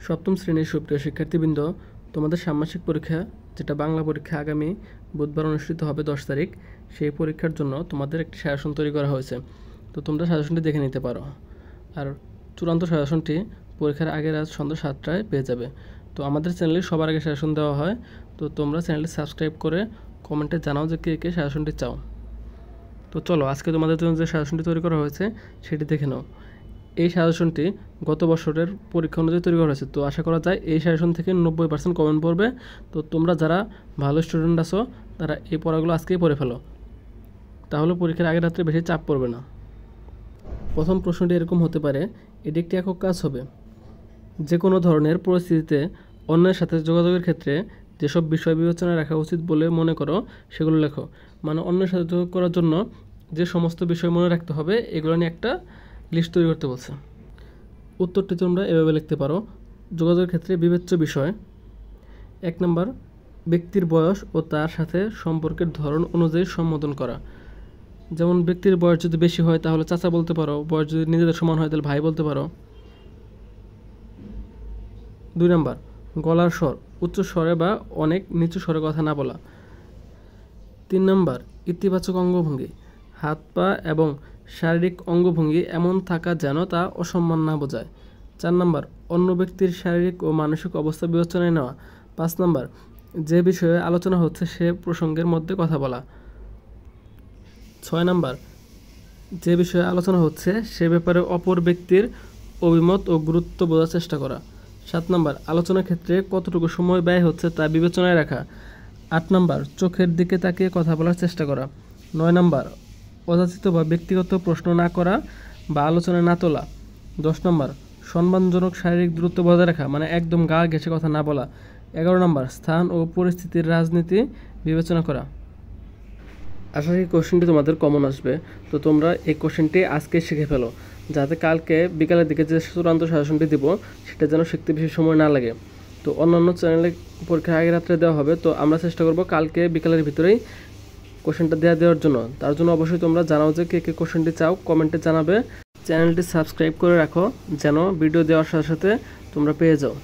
সপ্তম শ্রেণীর সুপ্রিয় শিক্ষার্থীবৃন্দ, তোমাদের ষান্মাসিক পরীক্ষা যেটা বাংলা পরীক্ষা আগামী বুধবার অনুষ্ঠিত হবে 10 তারিখ, সেই পরীক্ষার জন্য তোমাদের একটি সাজেশন তৈরি করা হয়েছে। তো তোমরা সাজেশনটি দেখে নিতে পারো। আর চূড়ান্ত সাজেশনটি পরীক্ষার আগের আজ সন্ধ্যা 7টায় পেয়ে যাবে। তো আমাদের চ্যানেলে সবার আগে সাজেশন দেওয়া হয়। তো তোমরা চ্যানেলটি সাবস্ক্রাইব করে কমেন্টে জানাও যে কে কে সাজেশনটি চাও। তো চলো আজকে তোমাদের জন্য যে সাজেশনটি তৈরি করা হয়েছে সেটি দেখে নাও। এই সাজেশনটি গত বছরের পরীক্ষা অনুযায়ী তৈরি করা হয়েছে। তো আশা করা যায় এই সাজেশন থেকে 90% কমেন্ট পড়বে। তো তোমরা যারা ভালো স্টুডেন্ট আছো তারা এই পড়াগুলো আজকেই পড়ে ফেলো, তাহলে পরীক্ষার আগের রাত্রে বেশি চাপ পড়বে না। প্রথম প্রশ্নটি এরকম হতে পারে, এটি একটি একক কাজ হবে। যে কোনো ধরনের পরিস্থিতিতে অন্যের সাথে যোগাযোগের ক্ষেত্রে যেসব বিষয় বিবেচনায় রাখা উচিত বলে মনে করো সেগুলো লেখো। মানে অন্যের সাথে যোগাযোগ করার জন্য যে সমস্ত বিষয় মনে রাখতে হবে এগুলো নিয়ে একটা লিস্ট তৈরি করতে বলছে। উত্তরটি তোমরা এভাবে লিখতে পারো। যোগাযোগের ক্ষেত্রে বিবেচ্য বিষয়: 1 নম্বর, ব্যক্তির বয়স ও তার সাথে সম্পর্কের ধরন অনুযায়ী সম্বোধন করা। যেমন ব্যক্তির বয়স যদি বেশি হয় তাহলে চাচা বলতে পারো, বয়স যদি নিজেদের সমান হয় তাহলে ভাই বলতে পারো। 2 নম্বর, গলার স্বর উচ্চ স্বরে বা অনেক নিচু স্বরে কথা না বলা। 3 নম্বর, ইতিবাচক অঙ্গভঙ্গি: হাত পা এবং শারীরিক অঙ্গভঙ্গি এমন থাকা যেন তা অসম্মান না বোঝায়। 4 নম্বর, অন্য ব্যক্তির শারীরিক ও মানসিক অবস্থা বিবেচনায় নেওয়া। 5 নম্বর, যে বিষয়ে আলোচনা হচ্ছে সে প্রসঙ্গের মধ্যে কথা বলা। 6 নম্বর, যে বিষয়ে আলোচনা হচ্ছে সে ব্যাপারে অপর ব্যক্তির অভিমত ও গুরুত্ব বোঝার চেষ্টা করা। 7 নম্বর, আলোচনার ক্ষেত্রে কতটুকু সময় ব্যয় হচ্ছে তা বিবেচনায় রাখা। 8 নম্বর, চোখের দিকে তাকিয়ে কথা বলার চেষ্টা করা। 9 নম্বর, অযাচিত বা ব্যক্তিগত প্রশ্ন না করা বা আলোচনায় না তোলা। 10 নম্বর, সম্মানজনক শারীরিক দূরত্ব বজায় রাখা, মানে একদম গা ঘেঁষে কথা না বলা। 11 নম্বর, স্থান ও পরিস্থিতির রাজনীতি বিবেচনা করা। আশা করি কোশ্চেনটি তোমাদের কমন আসবে। তো তোমরা এই কোশ্চেনটি আজকে শিখে ফেলো, যাতে কালকে বিকালের দিকে যে চূড়ান্ত সাজেশনটি দিব সেটা যেন শিখতে বেশি সময় না লাগে। তো অন্যান্য চ্যানেলে পরীক্ষার আগের রাত্রে দেওয়া হবে, তো আমরা চেষ্টা করব কালকে বিকালের ভিতরেই কোশ্চেনটা দেওয়ার জন্য। তার জন্য অবশ্যই তোমরা জানাও যে কে কে কোশ্চেনটি চাও, কমেন্টে জানাবে। চ্যানেলটি সাবস্ক্রাইব করে রাখো যেন ভিডিও দেওয়ার সাথে সাথে তোমরা পেয়ে যাও।